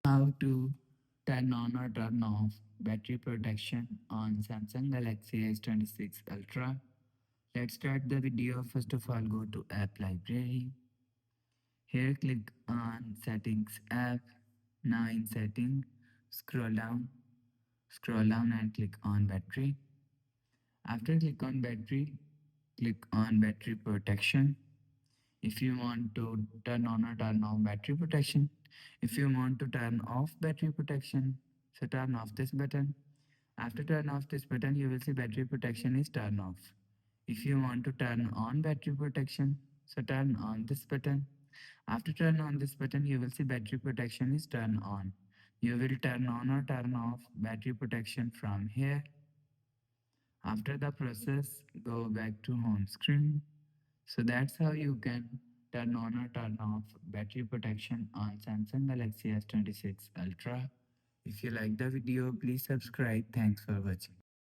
How to turn on or turn off battery protection on Samsung Galaxy S26 Ultra. Let's start the video. First of all, go to App Library. Here, click on Settings app. Now in Setting, scroll down and click on Battery. After click on Battery, click on Battery Protection. If you want to turn on or turn off battery protection, if you want to turn off battery protection, so turn off this button. After turn off this button, you will see battery protection is turned off. If you want to turn on battery protection, so turn on this button. After turn on this button, you will see battery protection is turned on. You will turn on or turn off battery protection from here. After the process, go back to home screen. So that's how you can turn on or turn off battery protection on Samsung Galaxy S26 Ultra. If you like the video, please subscribe. Thanks for watching.